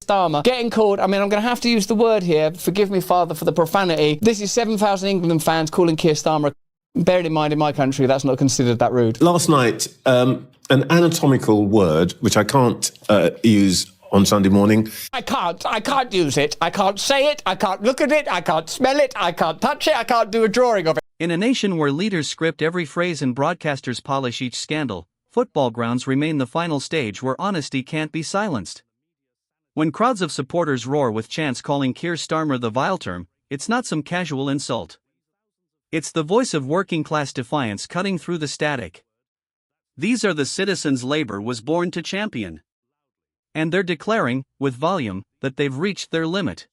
Starmer getting called, I mean, I'm going to have to use the word here, forgive me, Father, for the profanity. This is 7,000 England fans calling Keir Starmer. Bearing in mind, in my country, that's not considered that rude. Last night, an anatomical word, which I can't use on Sunday morning. I can't use it. I can't say it. I can't look at it. I can't smell it. I can't touch it. I can't do a drawing of it. In a nation where leaders script every phrase and broadcasters polish each scandal, football grounds remain the final stage where honesty can't be silenced. When crowds of supporters roar with chants calling Keir Starmer the vile term, it's not some casual insult. It's the voice of working-class defiance cutting through the static. These are the citizens Labour was born to champion. And they're declaring, with volume, that they've reached their limit.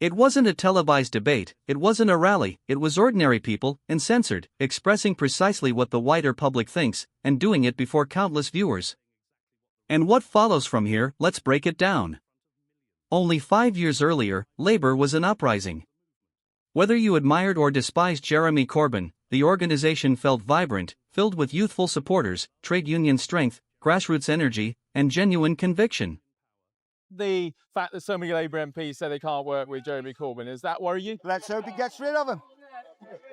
It wasn't a televised debate, it wasn't a rally, it was ordinary people, uncensored, expressing precisely what the wider public thinks, and doing it before countless viewers. And what follows from here, let's break it down. Only 5 years earlier, Labour was an uprising. Whether you admired or despised Jeremy Corbyn, the organisation felt vibrant, filled with youthful supporters, trade union strength, grassroots energy, and genuine conviction. The fact that so many Labour MPs say they can't work with Jeremy Corbyn, does that worry you? Let's hope he gets rid of him.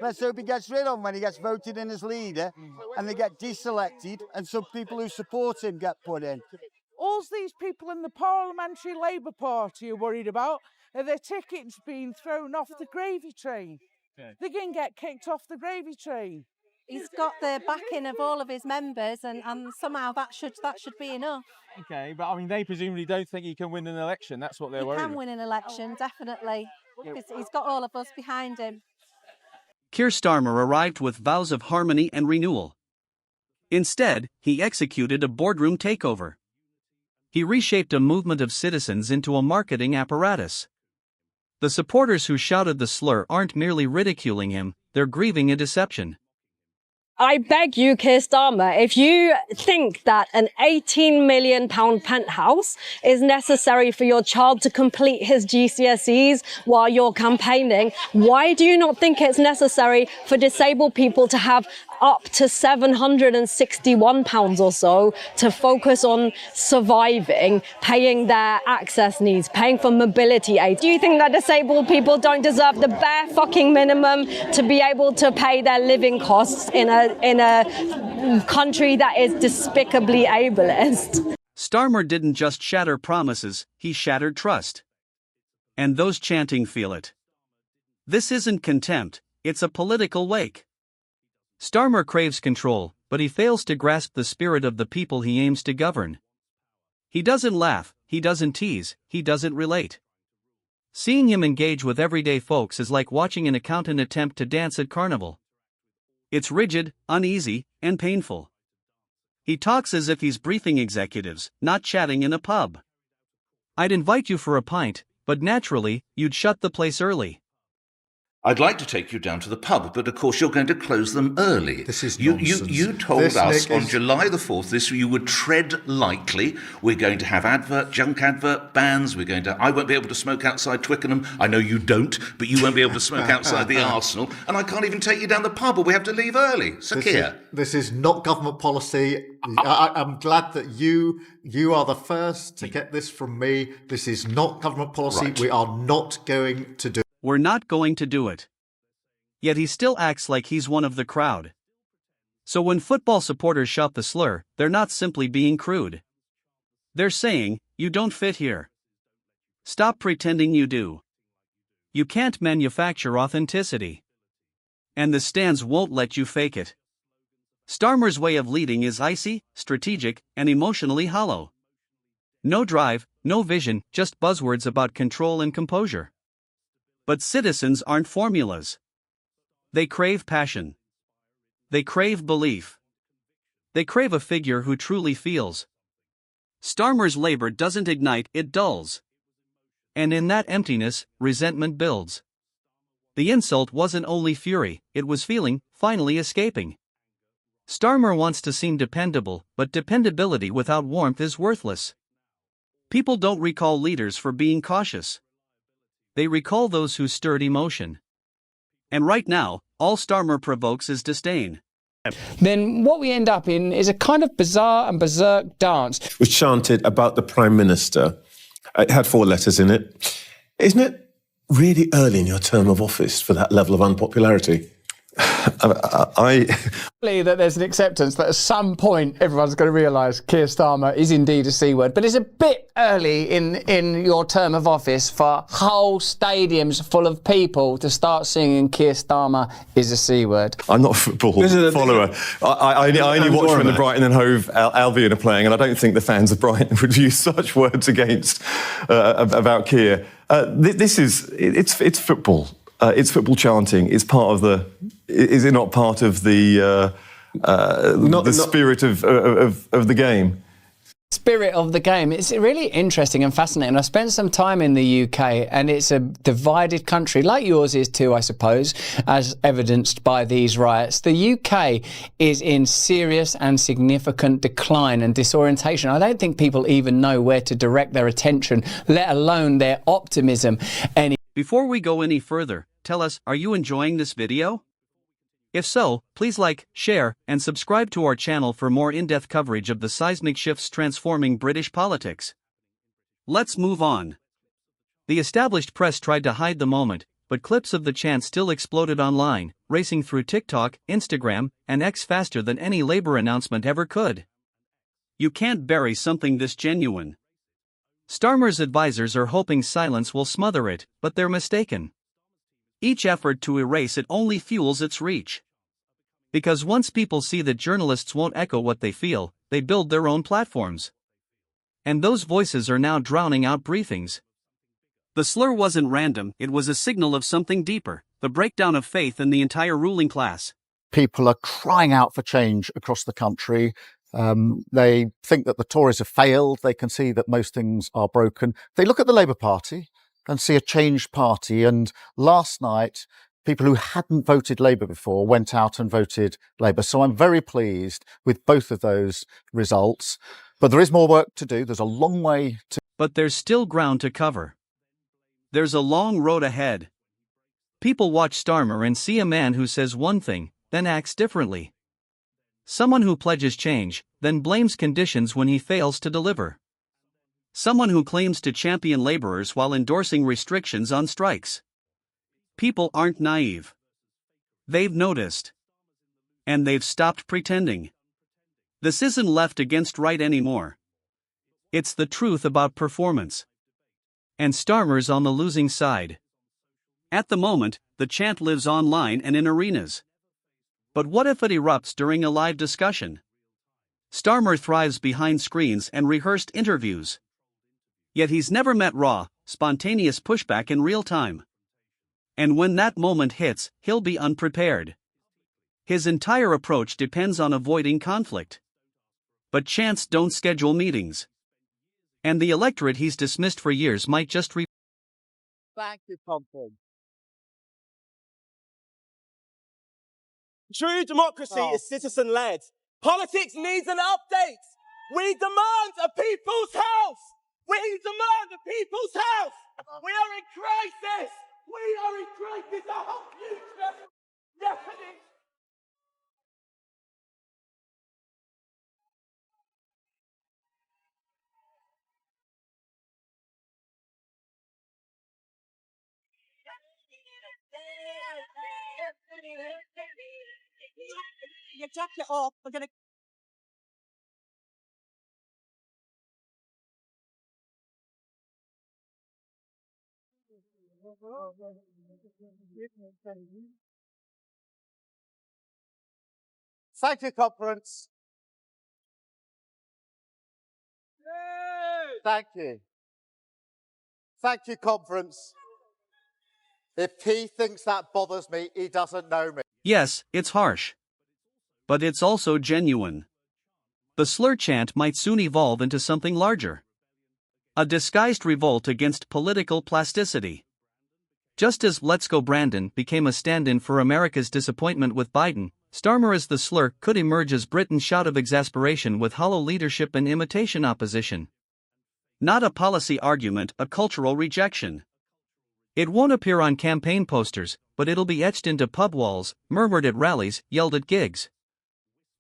Let's hope he gets rid of him when he gets voted in as leader and they get deselected and some people who support him get put in. All these people in the Parliamentary Labour Party are worried about are their tickets being thrown off the gravy train. Okay. They're going to get kicked off the gravy train. He's got the backing of all of his members, and somehow that should be enough. Okay, but I mean, they presumably don't think he can win an election. That's what they're worried about. He can win an election, definitely. He's got all of us behind him. Keir Starmer arrived with vows of harmony and renewal. Instead, he executed a boardroom takeover. He reshaped a movement of citizens into a marketing apparatus. The supporters who shouted the slur aren't merely ridiculing him, they're grieving a deception. I beg you, Keir Starmer, if you think that an £18 million penthouse is necessary for your child to complete his GCSEs while you're campaigning, why do you not think it's necessary for disabled people to have up to £761 or so to focus on surviving, paying their access needs, paying for mobility aid? Do you think that disabled people don't deserve the bare fucking minimum to be able to pay their living costs in a country that is despicably ableist? Starmer didn't just shatter promises, he shattered trust. And those chanting feel it. This isn't contempt, it's a political wake. Starmer craves control, but he fails to grasp the spirit of the people he aims to govern. He doesn't laugh, he doesn't tease, he doesn't relate. Seeing him engage with everyday folks is like watching an accountant attempt to dance at carnival. It's rigid, uneasy, and painful. He talks as if he's briefing executives, not chatting in a pub. I'd invite you for a pint, but naturally, you'd shut the place early. I'd like to take you down to the pub, but of course you're going to close them early. This is nonsense. You told us on July the 4th you would tread lightly. We're going to have junk advert bans. I won't be able to smoke outside Twickenham. I know you don't, but you won't be able to smoke outside the Arsenal. And I can't even take you down the pub, or we have to leave early. So this is not government policy. I'm glad that you are the first to get this from me. This is not government policy. Right. We are not going to do it. We're not going to do it. Yet he still acts like he's one of the crowd. So when football supporters shout the slur, they're not simply being crude. They're saying, you don't fit here. Stop pretending you do. You can't manufacture authenticity. And the stands won't let you fake it. Starmer's way of leading is icy, strategic, and emotionally hollow. No drive, no vision, just buzzwords about control and composure. But citizens aren't formulas. They crave passion. They crave belief. They crave a figure who truly feels. Starmer's Labour doesn't ignite, it dulls. And in that emptiness, resentment builds. The insult wasn't only fury, it was feeling, finally escaping. Starmer wants to seem dependable, but dependability without warmth is worthless. People don't recall leaders for being cautious. They recall those who stirred emotion. And right now, all Starmer provokes is disdain. Then what we end up in is a kind of bizarre and berserk dance. Was chanted about the Prime Minister It had 4 letters in it. Isn't it really early in your term of office for that level of unpopularity? That there's an acceptance that at some point everyone's going to realise Keir Starmer is indeed a C word, but it's a bit early in your term of office for whole stadiums full of people to start singing Keir Starmer is a C word. I'm not a football follower. I only watch when the Brighton and Hove Albion are playing, and I don't think the fans of Brighton would use such words against about Keir. It's football. It's football chanting. It's part of the. Is it not part of the spirit of the game? Spirit of the game. It's really interesting and fascinating. I spent some time in the UK, and it's a divided country, like yours is too, I suppose, as evidenced by these riots. The UK is in serious and significant decline and disorientation. I don't think people even know where to direct their attention, let alone their optimism. Before we go any further, tell us, are you enjoying this video? If so, please like, share, and subscribe to our channel for more in-depth coverage of the seismic shifts transforming British politics. Let's move on. The established press tried to hide the moment, but clips of the chant still exploded online, racing through TikTok, Instagram, and X faster than any Labour announcement ever could. You can't bury something this genuine. Starmer's advisors are hoping silence will smother it, but they're mistaken. Each effort to erase it only fuels its reach. Because once people see that journalists won't echo what they feel, they build their own platforms. And those voices are now drowning out briefings. The slur wasn't random, it was a signal of something deeper, the breakdown of faith in the entire ruling class. People are crying out for change across the country. They think that the Tories have failed. They can see that most things are broken. They look at the Labour Party and see a changed party. And last night, people who hadn't voted Labour before went out and voted Labour. So I'm very pleased with both of those results. But there is more work to do. There's a long way to... But there's still ground to cover. There's a long road ahead. People watch Starmer and see a man who says one thing, then acts differently. Someone who pledges change, then blames conditions when he fails to deliver. Someone who claims to champion labourers while endorsing restrictions on strikes. People aren't naive. They've noticed. And they've stopped pretending. This isn't left against right anymore. It's the truth about performance. And Starmer's on the losing side. At the moment, the chant lives online and in arenas. But what if it erupts during a live discussion? Starmer thrives behind screens and rehearsed interviews. Yet he's never met raw, spontaneous pushback in real time. And when that moment hits, he'll be unprepared. His entire approach depends on avoiding conflict. But chants don't schedule meetings. And the electorate he's dismissed for years might just Thank you, Conference. True democracy is citizen-led. Politics needs an update. We demand a people's house. We demand a people's house. We are in crisis. We are in crisis. Our whole future. Definitely. Your jacket off. We're gonna. Thank you, Conference. Thank you. Thank you, Conference. If he thinks that bothers me, he doesn't know me. Yes, it's harsh. But it's also genuine. The slur chant might soon evolve into something larger. A disguised revolt against political plasticity. Just as Let's Go Brandon became a stand-in for America's disappointment with Biden, Starmer as the slur could emerge as Britain's shout of exasperation with hollow leadership and imitation opposition. Not a policy argument, a cultural rejection. It won't appear on campaign posters, but it'll be etched into pub walls, murmured at rallies, yelled at gigs.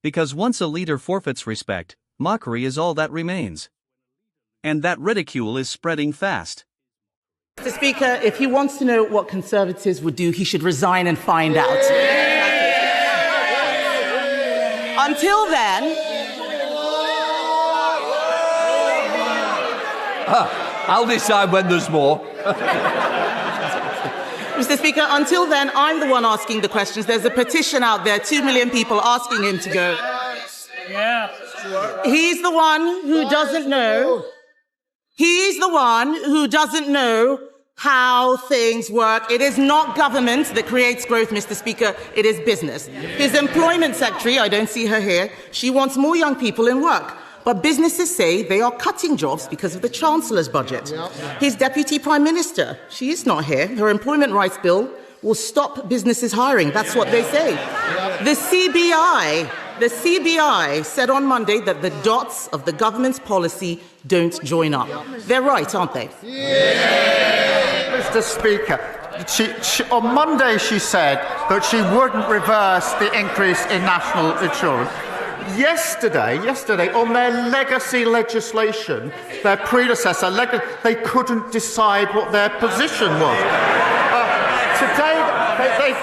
Because once a leader forfeits respect, mockery is all that remains. And that ridicule is spreading fast. Mr. Speaker, if he wants to know what Conservatives would do, he should resign and find out. Until then... I'll decide when there's more. Mr. Speaker, until then, I'm the one asking the questions. There's a petition out there, 2 million people asking him to go. Yeah. He's the one who doesn't know. He's the one who doesn't know how things work. It is not government that creates growth, Mr. Speaker. It is business. His employment secretary, I don't see her here, she wants more young people in work. But businesses say they are cutting jobs because of the Chancellor's budget. His Deputy Prime Minister, she is not here. Her employment rights bill will stop businesses hiring. That's what they say. The CBI said on Monday that the dots of the government's policy don't join up. They're right, aren't they? Mr. Speaker, on Monday she said that she wouldn't reverse the increase in national insurance. Yesterday, on their legacy legislation, their predecessor, they couldn't decide what their position was. Today,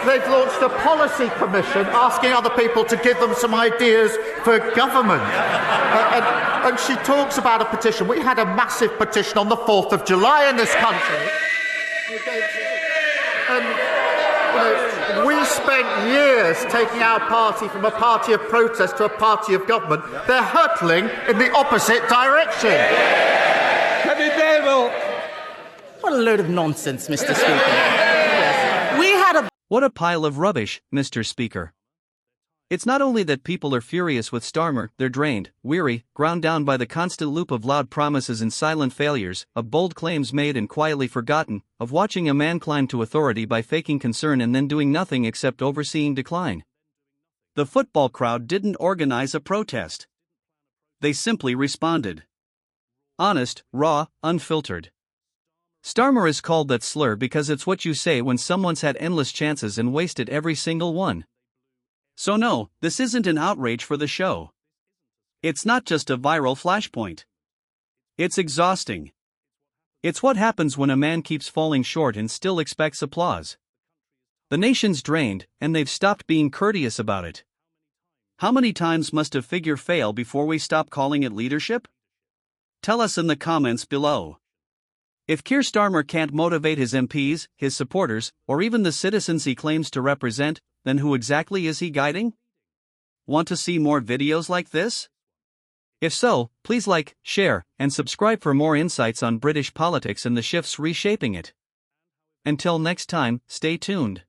they've launched a policy commission asking other people to give them some ideas for government. And she talks about a petition. We had a massive petition on the 4th of July in this country. We spent years taking our party from a party of protest to a party of government. They're hurtling in the opposite direction. What a load of nonsense, Mr. Speaker. Yes. We had a... What a pile of rubbish, Mr. Speaker. It's not only that people are furious with Starmer, they're drained, weary, ground down by the constant loop of loud promises and silent failures, of bold claims made and quietly forgotten, of watching a man climb to authority by faking concern and then doing nothing except overseeing decline. The football crowd didn't organize a protest. They simply responded. Honest, raw, unfiltered. Starmer is called that slur because it's what you say when someone's had endless chances and wasted every single one. So no, this isn't an outrage for the show. It's not just a viral flashpoint. It's exhausting. It's what happens when a man keeps falling short and still expects applause. The nation's drained, and they've stopped being courteous about it. How many times must a figure fail before we stop calling it leadership? Tell us in the comments below. If Keir Starmer can't motivate his MPs, his supporters, or even the citizens he claims to represent, then who exactly is he guiding? Want to see more videos like this? If so, please like, share, and subscribe for more insights on British politics and the shifts reshaping it. Until next time, stay tuned.